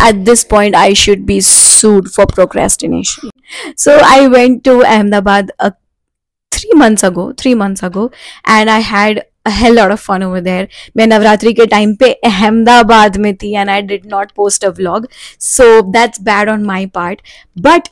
at this point I should be sued for procrastination. So I went to Ahmedabad 3 months ago, and I had a hell lot of fun over there. मैं नवरात्रि के time पे अहमदाबाद में थी and I did not post a vlog, so that's bad on my part, but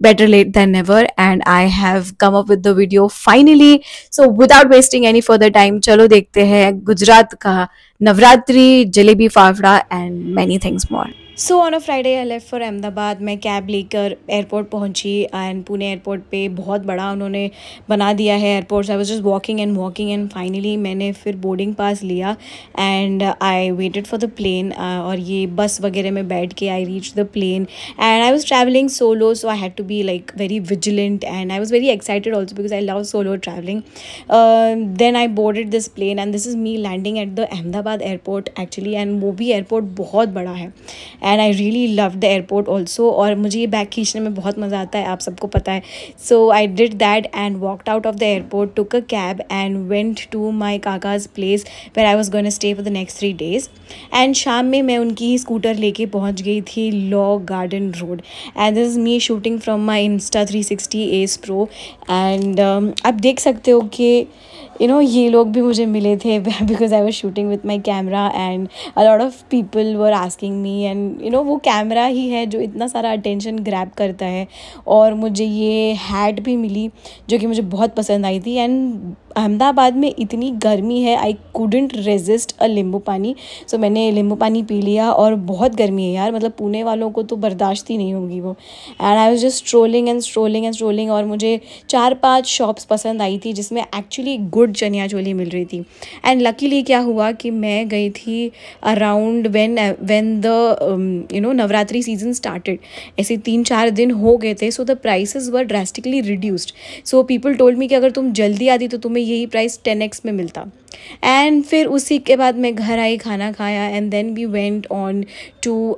better late than never, and I have come up with the video finally. So without wasting any further time, चलो देखते हैं गुजरात का Navratri, jalebi fafda and many things more. So on a Friday I left for Ahmedabad. मैं cab लेकर airport पहुंची and Pune airport पे बहुत बड़ा उन्होंने बना दिया है airport. I was just walking and finally मैंने फिर बोर्डिंग पास लिया and I waited for the plane. और ये बस वगैरह में बैठ के I reach the plane and I was travelling solo, so I had to be like very vigilant and I was very excited also because I love solo travelling. Then I boarded this plane and this is me landing at the Ahmedabad airport actually. And वो भी airport बहुत बड़ा है and I really love the airport also. और मुझे ये bag खींचने में बहुत मज़ा आता है, आप सबको पता है. So I did that and walked out of the airport, took a cab and went to my काकाज place where I was gonna stay for the next 3 days. And शाम में मैं उनकी स्कूटर लेके पहुँच गई थी Law Garden Road. And this is me shooting from my Insta360 Ace Pro. And आप देख सकते हो कि ये लोग भी मुझे मिले थे because I was shooting with my camera and a lot of people were asking me. And वो कैमरा ही है जो इतना सारा अटेंशन ग्रैब करता है. और मुझे ये हैट भी मिली जो कि मुझे बहुत पसंद आई थी. एंड अहमदाबाद में इतनी गर्मी है, आई कुडेंट रेजिस्ट अ नींबू पानी. सो मैंने नींबू पानी पी लिया. और बहुत गर्मी है यार, मतलब पुणे वालों को तो बर्दाश्त ही नहीं होगी वो. And I was just strolling. और मुझे 4-5 शॉप्स पसंद आई थी जिसमें एक्चुअली गुड चनिया चोली मिल रही थी. एंड लकीली क्या हुआ कि मैं गई थी around when the Navratri season started. ऐसे 3-4 दिन हो गए थे. So the prices were drastically reduced. So people told me कि अगर तुम जल्दी आती तो तुम्हें यही प्राइस 10x में मिलता. एंड फिर उसी के बाद मैं घर आई, खाना खाया and then we went on to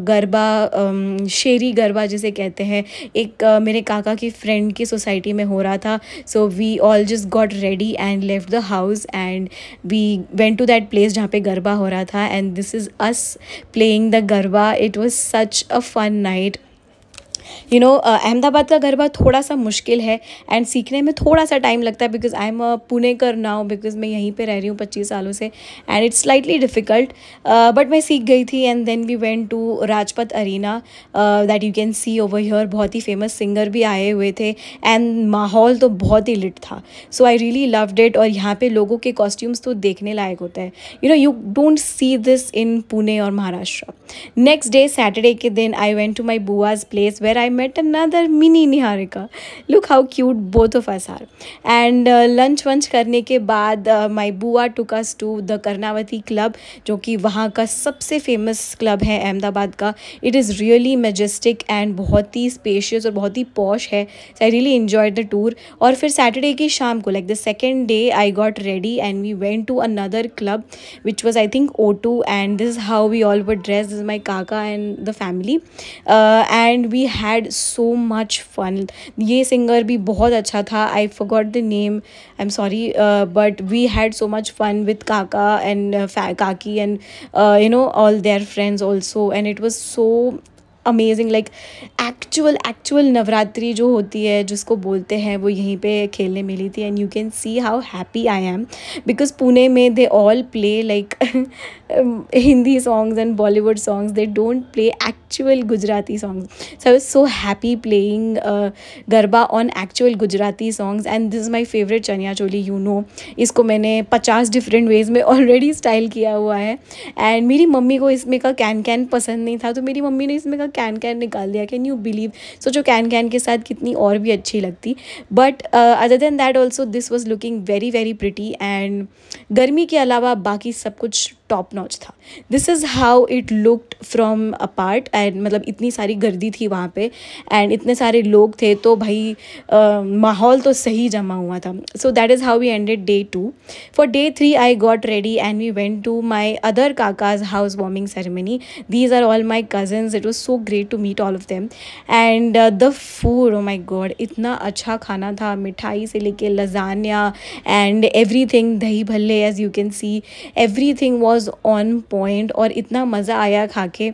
garba, Sheri garba जिसे कहते हैं. एक मेरे काका की फ्रेंड की सोसाइटी में हो रहा था. So we all just got ready and left the house and we went to that place जहाँ पे गरबा हो रहा था. And this is us playing the garba. It was such a fun night. Ahmedabad का गरबा थोड़ा सा मुश्किल है एंड सीखने में थोड़ा सा टाइम लगता है because I am a Punekar now, because मैं यहीं पे रह रही हूँ 25 सालों से. And it's slightly difficult but मैं सीख गई थी. And then we went to Rajpath arena that you can see over here. बहुत ही फेमस सिंगर भी आए हुए थे एंड माहौल तो बहुत ही लिट था. सो आई रियली लव्ड इट. और यहाँ पे लोगों के कॉस्ट्यूम्स तो देखने लायक होता है. You don't see this in Pune और महाराष्ट्र. नेक्स्ट डे सैटरडे के दिन आई वेंट टू माई बुआज place where I met another mini Niharika. Look how cute both of us are. And lunch वंच करने के बाद my बुआ took us to the Karnavati club, जो कि वहाँ का सबसे फेमस क्लब है अहमदाबाद का. It is really majestic and बहुत ही spacious और बहुत ही posh है. So I really enjoyed the tour. और फिर सैटरडे की शाम को like the second day I got ready and we went to another club which was I think O2. And this is how we all were dressed. This is my kaka and the family. And we had so much fun. ये singer भी बहुत अच्छा था. I forgot the name, I'm sorry, but we had so much fun with Kaka and Kaki and all their friends also. And it was so amazing. Like actual Navratri जो होती है जिसको बोलते हैं वो यहीं पे खेलने मिली थी. And you can see how happy I am because Pune में they all play like Hindi songs and Bollywood songs. They don't play actual Gujarati songs. So I was so happy playing garba on actual Gujarati songs. And this is my favourite chaniya choli. इसको मैंने 50 different ways में already style किया हुआ है. And मेरी mummy को इसमें का कैन पसंद नहीं था तो मेरी मम्मी ने इसमें का कैन निकाल दिया. Can you believe? सोचो कैन के साथ कितनी और भी अच्छी लगती. But other than that also this was looking very very pretty. And गर्मी के अलावा बाकी सब कुछ टॉप नॉच था. This is how it looked from apart. And मतलब इतनी सारी गर्दी थी वहाँ पे एंड इतने सारे लोग थे तो भाई माहौल तो सही जमा हुआ था. So that is how we ended day 2. For day 3 I got ready and we went to my other kaka's house warming ceremony. These are all my cousins. It was so great to meet all of them. And the food, oh my god, इतना अच्छा खाना था. मिठाई से लेके lasagne and everything, dahi bhalle, as you can see everything was on point. और इतना मज़ा आया खा के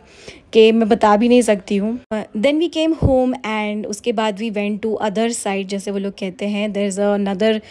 कि मैं बता भी नहीं सकती हूँ। Then we came home and उसके बाद we went to other side, जैसे वो लोग कहते हैं देयर इज़ अनदर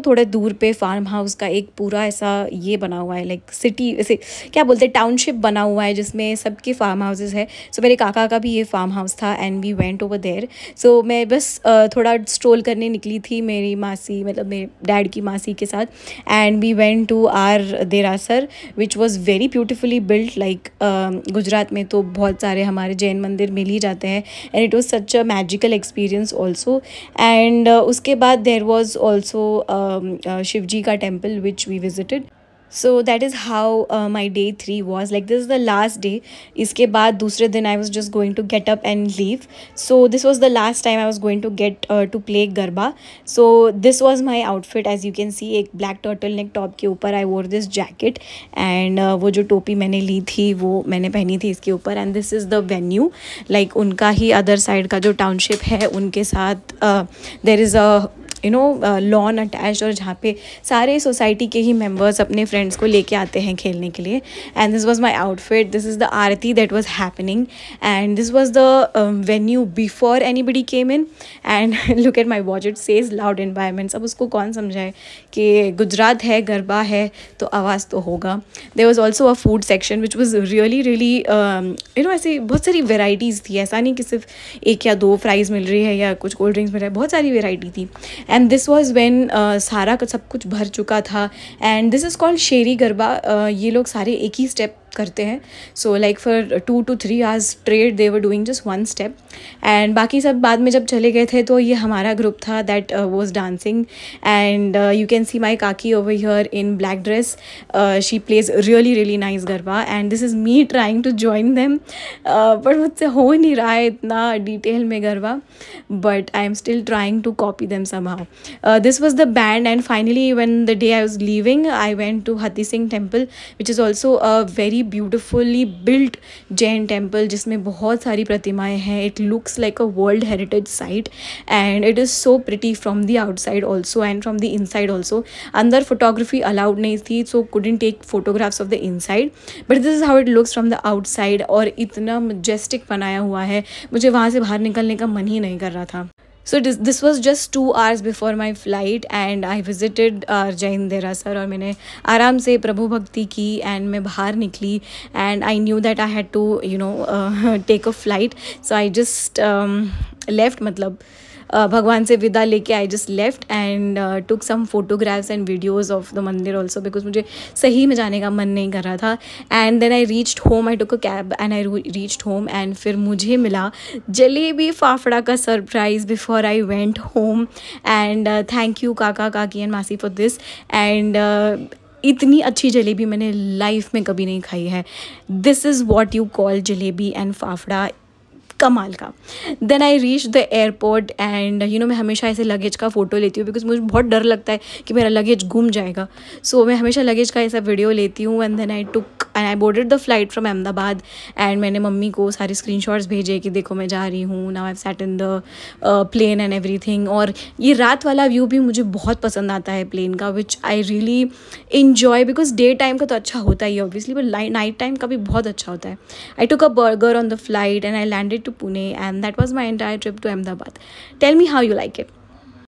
थोड़े दूर पे फार्म हाउस का एक पूरा ऐसा ये बना हुआ है, लाइक सिटी ऐसे क्या बोलते हैं, टाउनशिप बना हुआ है जिसमें सबके फार्म हाउसेस है। सो मेरे काका का भी ये फार्म हाउस था and we went over there. So मैं बस थोड़ा स्ट्रोल करने निकली थी मेरी मासी, मतलब मेरे डैड की मासी के साथ, and we went to our derasar which was very beautifully built. Like Gujarat में तो बहुत सारे हमारे जैन मंदिर मिल ही जाते हैं and it was such a magical experience also. And उसके बाद there was also Shiv ji का temple which we visited. So that is how my day 3 वॉज, like this is the last day. इसके बाद दूसरे दिन I was just going to get up and leave. So this was the last time I was going to get to play garba. So this was my outfit as you can see. एक black turtle neck top के ऊपर आई वोर this jacket and वो जो टोपी मैंने ली थी वो मैंने पहनी थी इसके ऊपर। And this is the venue, like उनका ही अदर साइड का जो टाउनशिप है उनके साथ there is a lawn attach, और जहाँ पे सारे सोसाइटी के ही मेंबर्स अपने फ्रेंड्स को लेके आते हैं खेलने के लिए। And this was my outfit, this is the Aarti that was happening and this was the venue before anybody came in. And look at my watch, it says loud environments. अब उसको कौन समझाए कि गुजरात है, गरबा है तो आवाज़ तो होगा। There was also a food section which was really really ऐसी बहुत सारी वेराइटीज़ थी। ऐसा नहीं कि सिर्फ एक या दो फ्राइज़ मिल रही है या कुछ कोल्ड ड्रिंक्स मिल रहा है, बहुत सारी वेराइटी थी। एंड दिस वॉज वेन सारा का सब कुछ भर चुका था। एंड दिस इज़ कॉल्ड शेरी गरबा। ये लोग सारे एक ही स्टेप करते हैं। So like for 2 to 3 hours straight they were doing just one step. And बाकी सब बाद में जब चले गए थे तो ये हमारा ग्रुप था that was dancing. And you can see my काकी over here in black dress, she plays really really nice garba and this is me trying to join them, but मुझसे हो नहीं रहा है इतना डिटेल में garba, but I am still trying to copy them somehow. This was the band and finally when the day I was leaving I went to Hati Singh temple which is also a very beautifully built Jain temple जिसमें बहुत सारी प्रतिमाएं हैं. It looks like a World Heritage Site and it is so pretty from the outside also and from the inside also. अंदर photography allowed नहीं थी so couldn't take photographs of the inside, but this is how it looks from the outside. और इतना majestic बनाया हुआ है, मुझे वहाँ से बाहर निकलने का मन ही नहीं कर रहा था. So this was just 2 hours before my flight and I visited Jain Derasar और मैंने आराम से प्रभु भक्ति की and मैं बाहर निकली and I knew that I had to take a flight, so I just left, मतलब भगवान से विदा लेके I just left and took some photographs and videos of the mandir also because मुझे सही में जाने का मन नहीं कर रहा था. And then I reached home, I took a cab and I reached home and फिर मुझे मिला जलेबी फाफड़ा का surprise before I went home. And thank you kaka kaki and मासी फॉर दिस. एंड इतनी अच्छी जलेबी मैंने लाइफ में कभी नहीं खाई है. This is what you call jalebi and fafda, कमाल का. Then I reach the airport एंड मैं हमेशा ऐसे लगेज का फ़ोटो लेती हूँ बिकॉज मुझे बहुत डर लगता है कि मेरा लगेज गुम जाएगा. सो मैं हमेशा लगेज का ऐसा वीडियो लेती हूँ. And then I took and I boarded the flight from Ahmedabad and मैंने मम्मी को सारे स्क्रीनशॉट्स भेजे कि देखो मैं जा रही हूँ, now I have sat in the plane and everything. और ये रात वाला व्यू भी मुझे बहुत पसंद आता है प्लेन का, which I really enjoy because day time का तो अच्छा होता ही है ऑब्वियसली, बट नाइट टाइम का भी बहुत अच्छा होता है. I took a burger on the flight and I landed to Pune and that was my entire trip to Ahmedabad. Tell me how you like it.